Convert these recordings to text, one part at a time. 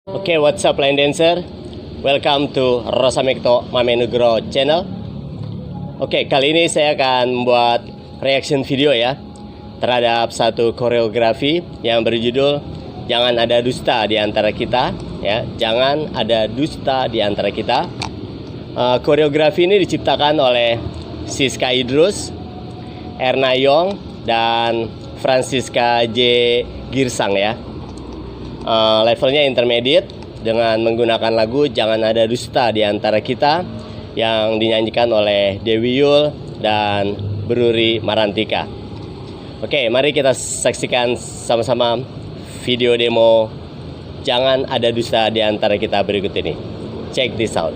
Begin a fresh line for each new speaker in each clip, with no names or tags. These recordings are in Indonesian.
Oke, what's up line dancer? Welcome to Rosamekto Mamenugro channel. Oke, kali ini saya akan membuat reaction video ya terhadap satu koreografi yang berjudul Jangan Ada Dusta di Antara Kita ya. Jangan ada dusta di antara kita. Koreografi ini diciptakan oleh Siska Idrus, Erna Yong, dan Francisca J. Girsang ya. Levelnya intermediate dengan menggunakan lagu Jangan Ada Dusta di Antara Kita yang dinyanyikan oleh Dewi Yul dan Bruri Marantika. Oke, mari kita saksikan sama-sama video demo Jangan Ada Dusta di Antara Kita berikut ini. Check this out.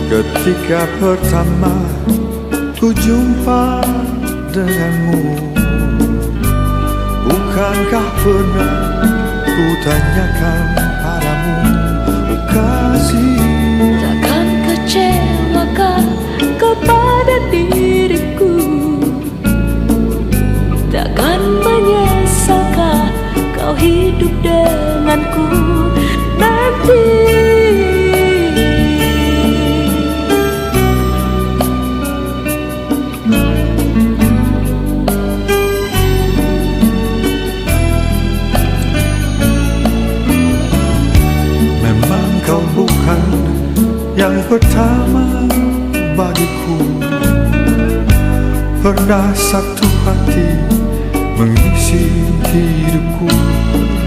Ketika pertama ku jumpa denganmu, bukankah pernah ku tanyakan padamu, oh kasih,
takkan kecewakah kepada diriku, takkan menyesalkah kau hidup denganku nanti.
Yang pertama bagiku, pernah satu hati mengisi hidupku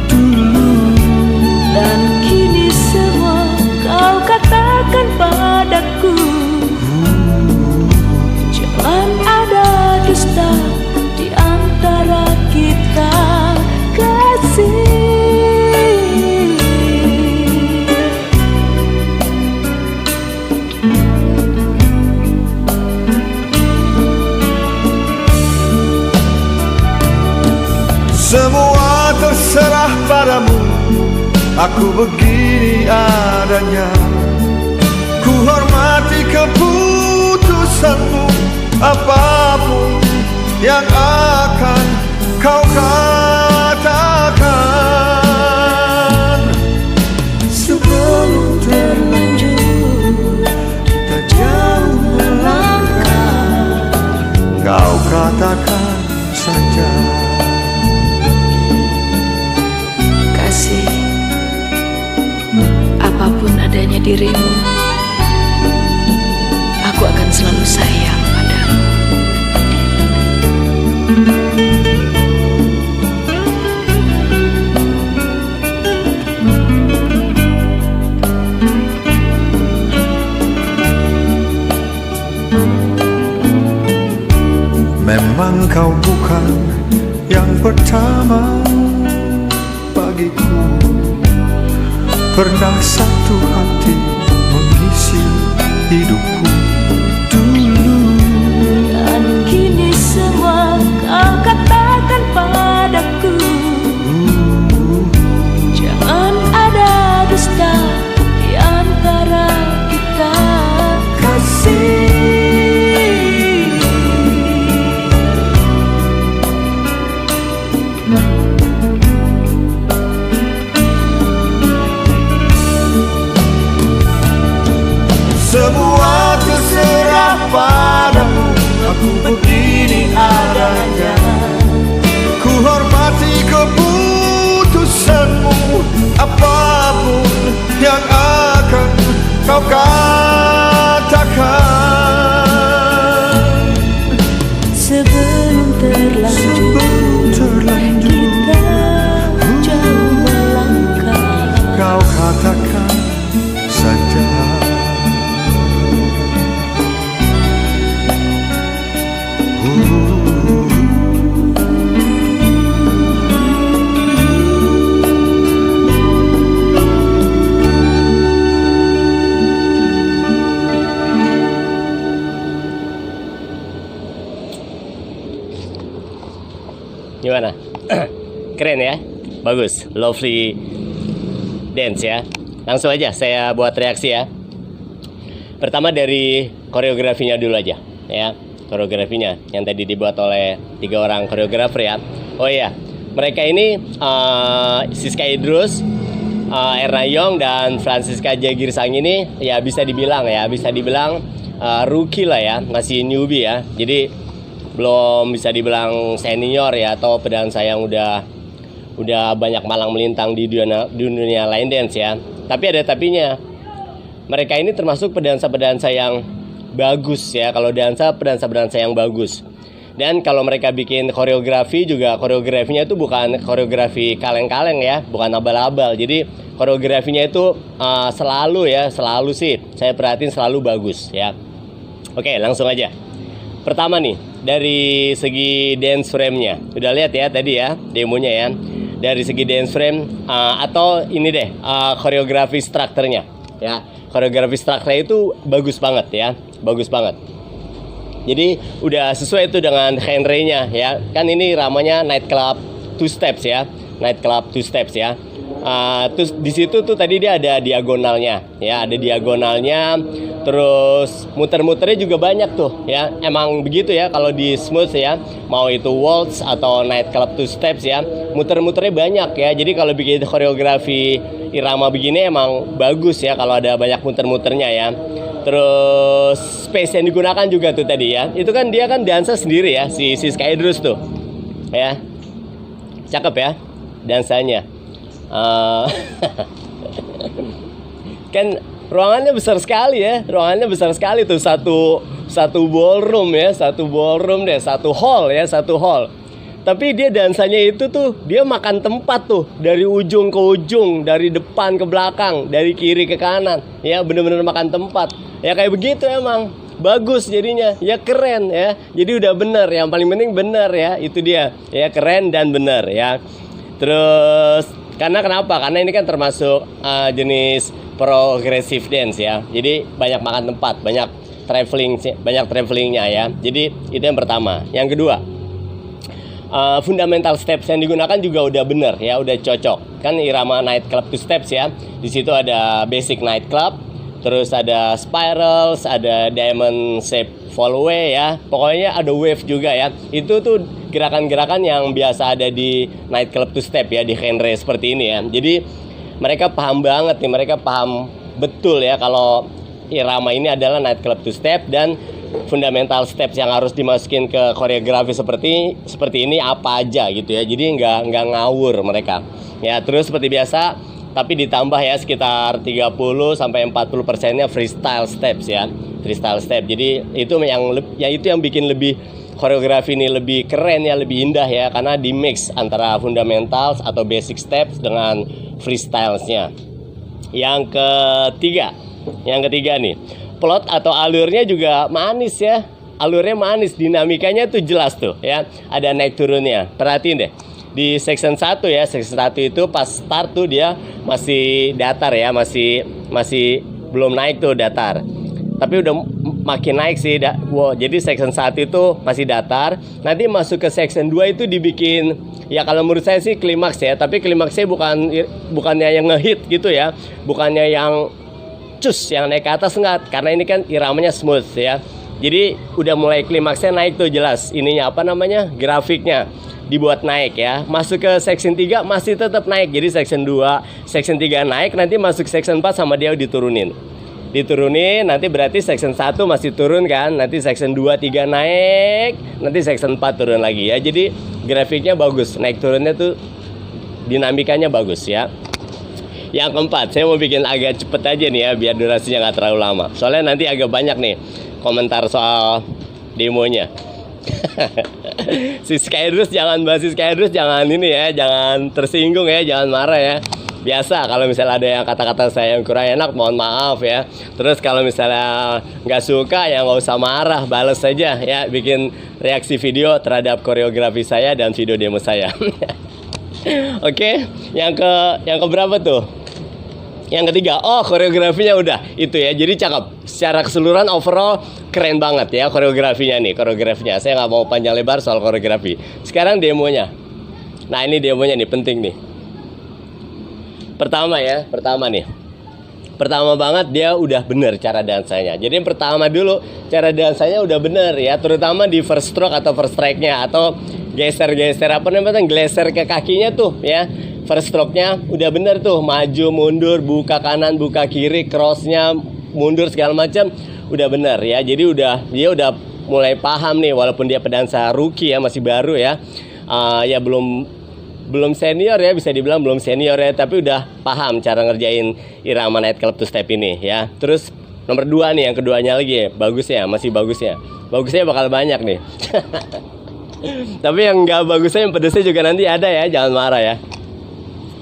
dulu.
Dan kini semua kau katakan padaku, jangan ada dusta di antara kita, kasih.
Semua terserah padamu, aku begini adanya. Ku hormati keputusanmu, apapun yang akan kau katakan. Sebelum terlanjur kita jauh melangkah, kau katakan saja.
Apapun adanya dirimu, aku akan selalu sayang padamu.
Memang kau bukan yang pertama bagiku, pernah satu hati mengisi hidupku dulu.
Dan kini semua kau katakan padaku, jangan ada dusta di antara kita, kasih.
Semua
Gimana? Keren ya? Bagus, lovely dance ya. Langsung aja saya buat reaksi ya. Pertama dari koreografinya dulu aja ya. Koreografinya yang tadi dibuat oleh 3 orang koreografer ya. Oh iya, mereka ini Siska Idrus, Erna Yong dan Francisca Jagirsang ini ya bisa dibilang rookie lah ya, masih newbie ya. Jadi belum bisa dibilang senior ya, atau pedansa yang udah banyak malang melintang di dunia line dance ya. Tapi ada tapinya. Mereka ini termasuk pedansa-pedansa yang bagus ya. Kalau pedansa-pedansa yang bagus. Dan kalau mereka bikin koreografi juga, koreografinya itu bukan koreografi kaleng-kaleng ya, bukan abal-abal. Jadi koreografinya itu selalu sih saya perhatiin selalu bagus ya. Oke, langsung aja. Pertama nih, dari segi dance frame-nya. Udah lihat ya tadi ya demonya ya. Dari segi dance frame atau ini deh koreografi strukturnya ya. Koreografi strukturnya itu bagus banget ya, bagus banget. Jadi udah sesuai itu dengan genre-nya ya. Kan ini ramanya nightclub 2 steps ya, nightclub 2 steps ya. Terus di situ tuh tadi dia ada diagonalnya ya, ada diagonalnya. Terus muter-muternya juga banyak tuh ya. Emang begitu ya kalau di smooth ya, mau itu waltz atau nightclub 2 steps ya, muter-muternya banyak ya. Jadi kalau bikin koreografi irama begini emang bagus ya kalau ada banyak muter-muternya ya. Terus space yang digunakan juga tuh tadi ya, itu kan dia kan dansa sendiri ya, si Siska Idrus tuh ya. Cakep ya dansanya. Kan ruangannya besar sekali ya, ruangannya besar sekali tuh, satu ballroom ya, satu hall. Tapi dia dansanya itu tuh dia makan tempat tuh, dari ujung ke ujung, dari depan ke belakang, dari kiri ke kanan ya, bener-bener makan tempat ya. Kayak begitu emang bagus jadinya ya, keren ya. Jadi udah bener, yang paling penting bener ya, itu dia ya, keren dan bener ya. Terus karena kenapa? Karena ini kan termasuk jenis progressive dance ya. Jadi banyak makan tempat, banyak travelingnya ya. Jadi itu yang pertama. Yang kedua, fundamental steps yang digunakan juga udah bener ya, udah cocok. Kan irama nightclub 2 steps ya. Di situ ada basic nightclub, terus ada spirals, ada diamond shape follow-away ya. Pokoknya ada wave juga ya. Itu tuh gerakan-gerakan yang biasa ada di nightclub 2 step ya, di genre seperti ini ya. Jadi mereka paham banget nih, mereka paham betul ya kalau irama ini adalah nightclub 2 step, dan fundamental steps yang harus dimasukin ke koreografi seperti ini apa aja gitu ya. Jadi nggak ngawur mereka ya. Terus seperti biasa, tapi ditambah ya sekitar 30-40%-nya freestyle steps ya, freestyle step. Jadi itu yang bikin lebih koreografi ini lebih keren ya, lebih indah ya, karena di mix antara fundamentals atau basic steps dengan freestylesnya. Yang ketiga nih, plot atau alurnya juga manis ya, alurnya manis, dinamikanya tuh jelas tuh ya, ada naik turunnya. Perhatiin deh di section 1 ya, section 1 itu pas start tuh dia masih datar ya, masih belum naik tuh, datar. Tapi udah makin naik sih. Wow, jadi section 1 itu masih datar. Nanti masuk ke section 2 itu dibikin ya, kalau menurut saya sih klimaks ya. Tapi klimaksnya bukannya yang ngehit gitu ya, bukannya yang cus yang naik ke atas, enggak. Karena ini kan iramanya smooth ya. Jadi udah mulai klimaksnya naik tuh, jelas ininya apa namanya, grafiknya dibuat naik ya. Masuk ke section 3 masih tetap naik. Jadi section 2, section 3 naik, nanti masuk section 4 sama dia diturunin, nanti berarti section 1 masih turun kan, nanti section 2, 3 naik, nanti section 4 turun lagi ya. Jadi grafiknya bagus, naik turunnya tuh dinamikanya bagus ya. Yang keempat, saya mau bikin agak cepet aja nih ya, biar durasinya nggak terlalu lama. Soalnya nanti agak banyak nih komentar soal demonya. Siska Idrus, jangan bahas Siska Idrus, jangan ini ya, jangan tersinggung ya, jangan marah ya. Biasa kalau misalnya ada yang kata-kata saya yang kurang enak, mohon maaf ya. Terus kalau misalnya nggak suka ya nggak usah marah, bales saja ya, bikin reaksi video terhadap koreografi saya dan video demo saya. Oke, yang ke berapa tuh? Yang ketiga, oh koreografinya udah itu ya, jadi cakep. Secara keseluruhan overall keren banget ya koreografinya nih, koreografinya. Saya nggak mau panjang lebar soal koreografi. Sekarang demonya. Nah ini demonya nih, penting nih. Pertama nih. Pertama banget dia udah bener cara dansanya. Jadi yang pertama dulu, cara dansanya udah bener ya. Terutama di first stroke atau first strike-nya, atau geser-geser apa namanya, geser ke kakinya tuh ya. First stroke-nya udah bener tuh, maju mundur, buka kanan, buka kiri, cross-nya mundur segala macam udah bener ya. Jadi dia udah mulai paham nih, walaupun dia pedansa rookie ya, masih baru ya. Ya belum senior ya, bisa dibilang belum senior ya, tapi udah paham cara ngerjain irama night club two step ini ya. Terus nomor 2 nih, yang keduanya lagi bagusnya, masih bagusnya bakal banyak nih. Tapi yang nggak bagusnya, yang pedesnya juga nanti ada ya, jangan marah ya.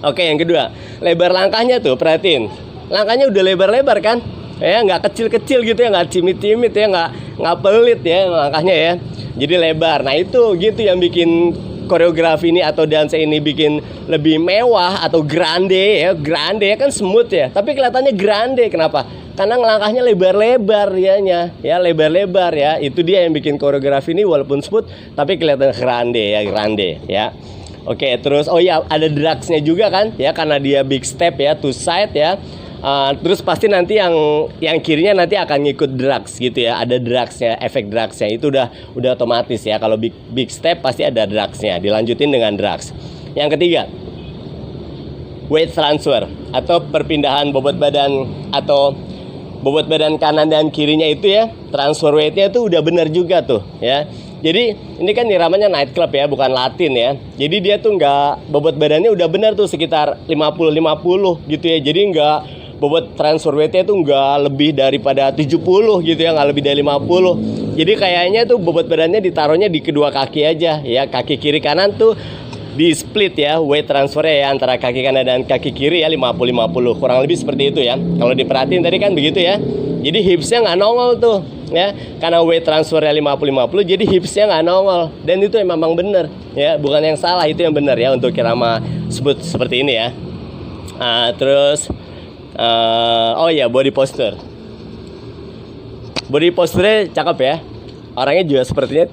Oke, yang kedua, lebar langkahnya tuh, perhatiin, langkahnya udah lebar-lebar kan ya, nggak kecil-kecil gitu ya, nggak cimit-cimit ya, nggak pelit ya langkahnya ya, jadi lebar. Nah itu gitu yang bikin koreografi ini atau dansa ini bikin lebih mewah atau grande ya. Grande kan smooth ya, tapi kelihatannya grande. Kenapa? Karena langkahnya lebar-lebar ya, lebar-lebar ya. Itu dia yang bikin koreografi ini walaupun smooth tapi kelihatan grande ya. Oke, terus oh ya, ada drugsnya juga kan ya, karena dia big step ya, two side ya. Terus pasti nanti yang kirinya nanti akan ngikut drugs gitu ya, ada drugsnya, efek drugsnya itu udah otomatis ya. Kalau big step pasti ada drugsnya, dilanjutin dengan drugs. Yang ketiga, weight transfer atau perpindahan bobot badan, atau bobot badan kanan dan kirinya itu ya, transfer weightnya itu udah benar juga tuh ya. Jadi ini kan iramanya night club ya, bukan Latin ya. Jadi dia tuh nggak, bobot badannya udah benar tuh sekitar 50-50 gitu ya. Jadi nggak, bobot transfer weightnya tuh nggak lebih daripada 70 gitu ya, nggak lebih dari 50. Jadi kayaknya tuh bobot badannya ditaruhnya di kedua kaki aja ya, kaki kiri kanan tuh di split ya, weight transfernya ya, antara kaki kanan dan kaki kiri ya, 50-50, kurang lebih seperti itu ya. Kalau diperhatiin tadi kan begitu ya. Jadi hipsnya nggak nongol tuh ya, karena weight transfernya 50-50, jadi hipsnya nggak nongol. Dan itu memang bener ya, bukan yang salah, itu yang bener ya untuk irama sebut seperti ini ya. Terus oh ya, body posture. Body posture cakep ya. Orangnya juga sepertinya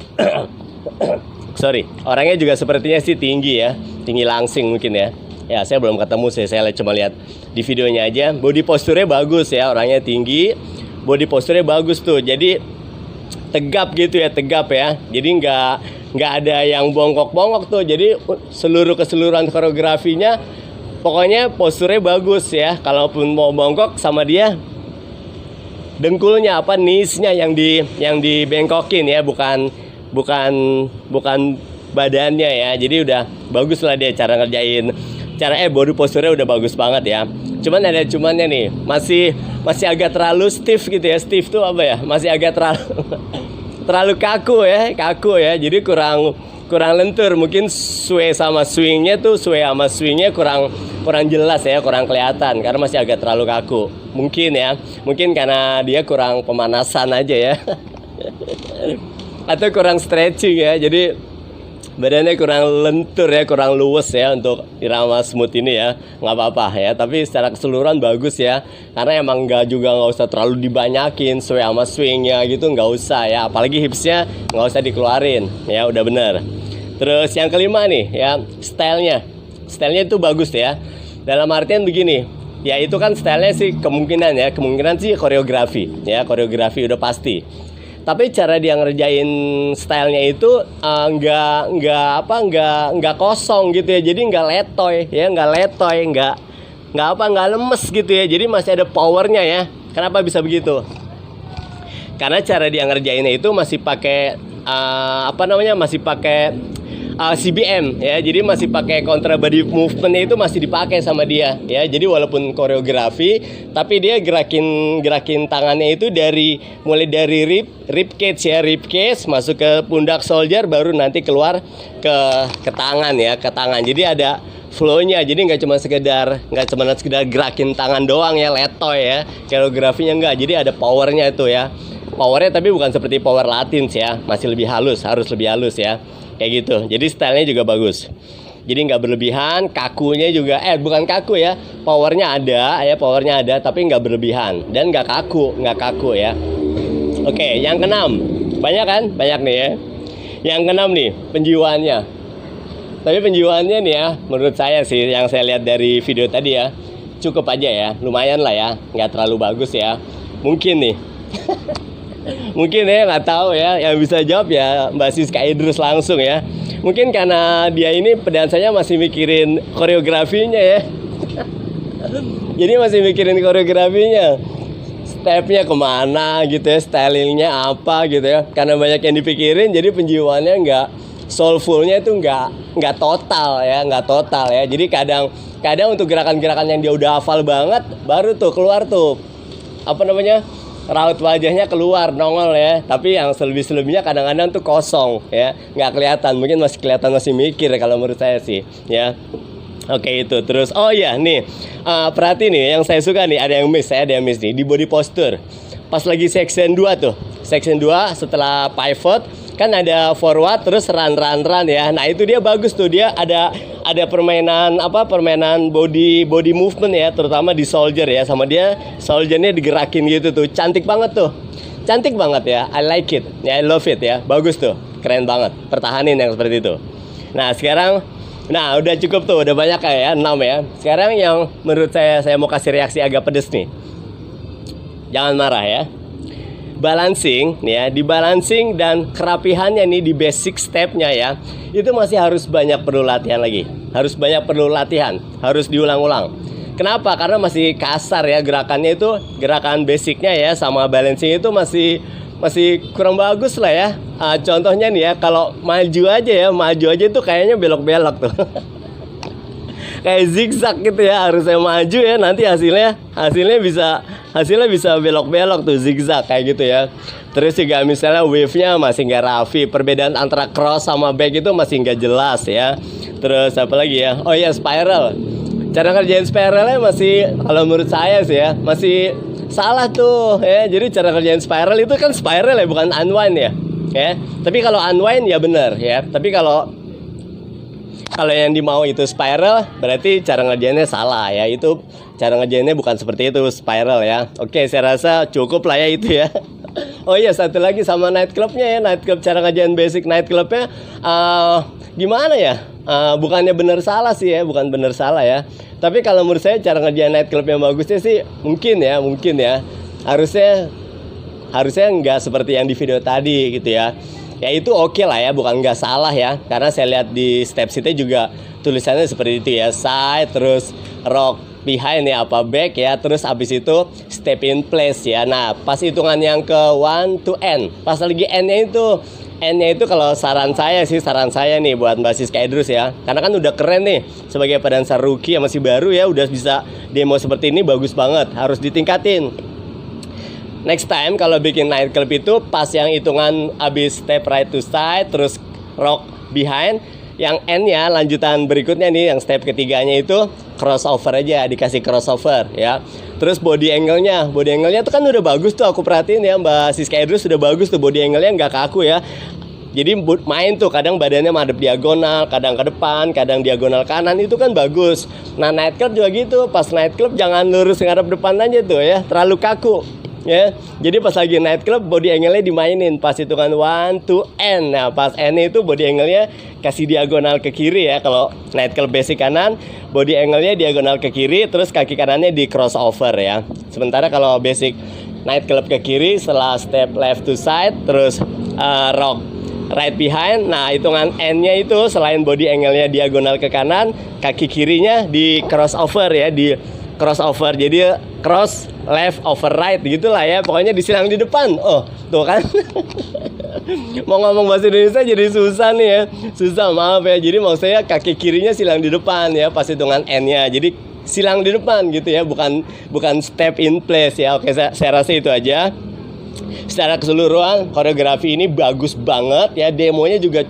orangnya juga sepertinya sih tinggi ya, tinggi langsing mungkin ya. Ya saya belum ketemu sih, saya cuma lihat di videonya aja. Body posturnya bagus ya, orangnya tinggi, body posturnya bagus tuh. Jadi tegap gitu ya, tegap ya. Jadi nggak ada yang bongkok-bongkok tuh. Jadi keseluruhan koreografinya pokoknya posturnya bagus ya. Kalaupun mau bongkok sama dia, dengkulnya apa, knees-nya yang dibengkokin ya, bukan badannya ya. Jadi udah bagus lah dia cara ngerjain, body posturnya udah bagus banget ya. Cumannya nih, masih agak terlalu stiff gitu ya. Stiff tuh apa ya, masih agak terlalu kaku ya. Jadi kurang lentur. Mungkin sway sama swingnya kurang jelas ya, kurang kelihatan karena masih agak terlalu kaku. Mungkin karena dia kurang pemanasan aja ya. Atau kurang stretching ya, jadi badannya kurang lentur ya, kurang luwes ya untuk irama smooth ini ya. Nggak apa-apa ya, tapi secara keseluruhan bagus ya, karena emang nggak usah terlalu dibanyakin sway sama swingnya gitu, nggak usah ya. Apalagi hipsnya nggak usah dikeluarin ya, udah bener. Terus yang kelima nih ya, stylenya itu bagus ya. Dalam artian begini ya, itu kan stylenya sih kemungkinan sih koreografi ya, koreografi udah pasti. Tapi cara dia ngerjain stylenya itu nggak kosong gitu ya. Jadi nggak letoy, nggak lemes gitu ya. Jadi masih ada powernya ya. Kenapa bisa begitu? Karena cara dia ngerjainnya itu masih pakai CBM ya. Jadi masih pakai contra body movementnya itu masih dipakai sama dia ya. Jadi walaupun koreografi, tapi dia gerakin tangannya itu mulai dari rib cage masuk ke pundak shoulder, baru nanti keluar ke tangan ya, ke tangan. Jadi ada flow-nya. Jadi nggak cuma sekedar gerakin tangan doang ya, letoy ya. Koreografinya enggak. Jadi ada powernya itu ya. Powernya tapi bukan seperti power Latin ya, masih lebih halus, harus lebih halus ya. Kayak gitu. Jadi stylenya juga bagus. Jadi nggak berlebihan, kakunya juga bukan kaku ya. Powernya ada, tapi nggak berlebihan dan nggak kaku ya. Oke, yang keenam. Banyak nih ya. Yang keenam nih, penjiwaannya. Tapi penjiwaannya nih ya, menurut saya sih yang saya lihat dari video tadi ya, cukup aja ya, lumayan lah ya, nggak terlalu bagus ya. Mungkin nih, mungkin ya nggak tahu ya, yang bisa jawab ya Mbak Siska Idrus langsung ya. Mungkin karena dia ini pedansanya masih mikirin koreografinya ya. Jadi masih mikirin koreografinya, stepnya kemana gitu ya, stylingnya apa gitu ya. Karena banyak yang dipikirin, jadi penjiwaannya nggak soulfulnya itu nggak total ya, nggak total ya. Jadi kadang untuk gerakan-gerakan yang dia udah hafal banget, baru tuh keluar tuh apa namanya, raut wajahnya keluar nongol ya. Tapi yang selebihnya kadang-kadang tuh kosong ya, nggak kelihatan. Mungkin masih kelihatan masih mikir kalau menurut saya sih ya. Oke itu terus, oh iya nih, perhati nih yang saya suka nih, ada yang miss nih di body posture. Pas lagi section 2 tuh, section 2 setelah pivot kan ada forward terus run ya. Nah itu dia bagus tuh, dia ada permainan body movement ya, terutama di soldier ya, sama dia soldiernya digerakin gitu tuh, cantik banget ya, I like it ya, I love it ya, bagus tuh, keren banget, pertahanin yang seperti itu. Nah sekarang, nah udah cukup tuh, udah banyak ya, 6 ya. Sekarang yang menurut saya mau kasih reaksi agak pedes nih, jangan marah ya. Balancing nih ya, di balancing dan kerapihannya nih di basic stepnya ya, itu masih harus banyak perlu latihan lagi, harus diulang-ulang. Kenapa? Karena masih kasar ya gerakannya itu, gerakan basicnya ya sama balancing itu masih kurang bagus lah ya. Contohnya nih ya, kalau maju aja itu kayaknya belok-belok tuh. Kayak zigzag gitu ya, harusnya maju ya, nanti hasilnya bisa belok-belok tuh, zigzag kayak gitu ya. Terus juga misalnya wave-nya masih nggak rapi, perbedaan antara cross sama back itu masih nggak jelas ya. Terus apa lagi ya, oh ya spiral, cara kerjain spiralnya masih, kalau menurut saya sih ya, masih salah tuh ya. Jadi cara kerjain spiral itu kan spiral ya, bukan unwind ya. Tapi kalau unwind ya benar ya, tapi kalau yang dimau itu spiral, berarti cara ngerjainnya salah ya. Itu cara ngerjainnya bukan seperti itu, spiral ya. Oke, saya rasa cukup lah ya itu ya. Oh iya, satu lagi sama night clubnya ya. Night club, cara ngerjain basic night clubnya gimana ya? Bukannya benar salah sih ya, bukan benar salah ya. Tapi kalau menurut saya cara ngerjain night club yang bagusnya sih mungkin ya. Harusnya nggak seperti yang di video tadi gitu ya. Ya itu oke lah ya, bukan nggak salah ya. Karena saya lihat di step sheet-nya juga tulisannya seperti itu ya, side, terus rock behind ya, apa back ya, terus abis itu step in place ya. Nah pas hitungan yang ke 1 to N, pas lagi N-nya itu kalau saran saya nih buat Mbak Siska Idrus ya, karena kan udah keren nih sebagai pedancer rookie yang masih baru ya, udah bisa demo seperti ini, bagus banget, harus ditingkatin. Next time kalau bikin night club itu pas yang hitungan abis step right to side terus rock behind, yang N-nya lanjutan berikutnya nih, yang step ketiganya itu crossover aja, dikasih crossover ya. Terus body angle-nya itu kan udah bagus tuh, aku perhatiin ya Mbak Siska Idrus, udah bagus tuh body angle-nya, nggak kaku ya. Jadi main tuh, kadang badannya madep diagonal, kadang ke depan, kadang diagonal kanan, itu kan bagus. Nah night club juga gitu, pas night club jangan lurus ngadep depan aja tuh ya, terlalu kaku ya. Jadi pas lagi night club body angle-nya dimainin pas hitungan 1 to N. Nah pas N itu body angle-nya kasih diagonal ke kiri ya. Kalau night club basic kanan, body angle-nya diagonal ke kiri, terus kaki kanannya di crossover ya. Sementara kalau basic night club ke kiri setelah step left to side, terus rock right behind. Nah hitungan N-nya itu selain body angle-nya diagonal ke kanan, kaki kirinya di crossover ya, di crossover, jadi cross left over right gitulah ya, pokoknya disilang di depan. Oh tuh kan. Mau ngomong bahasa Indonesia jadi susah nih ya, susah, maaf ya. Jadi maksud saya kaki kirinya silang di depan ya pas hitungan N-nya, jadi silang di depan gitu ya, bukan step in place ya. Oke, saya rasa itu aja. Secara keseluruhan koreografi ini bagus banget ya, demonya juga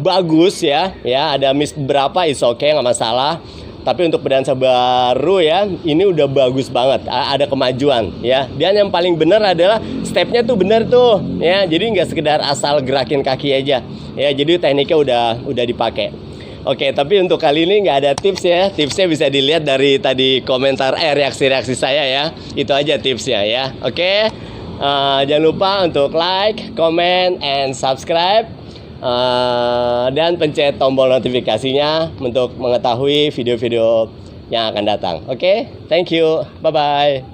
bagus ya. Ya ada miss berapa is oke, nggak masalah. Tapi untuk pedancer baru ya, ini udah bagus banget, ada kemajuan ya. Dan yang paling benar adalah stepnya tuh benar tuh ya. Jadi nggak sekedar asal gerakin kaki aja ya. Jadi tekniknya udah dipakai. Oke, tapi untuk kali ini nggak ada tips ya. Tipsnya bisa dilihat dari tadi komentar reaksi-reaksi saya ya. Itu aja tipsnya ya. Oke, jangan lupa untuk like, comment, and subscribe. dan pencet tombol notifikasinya untuk mengetahui video-video yang akan datang. Oke, thank you, bye-bye.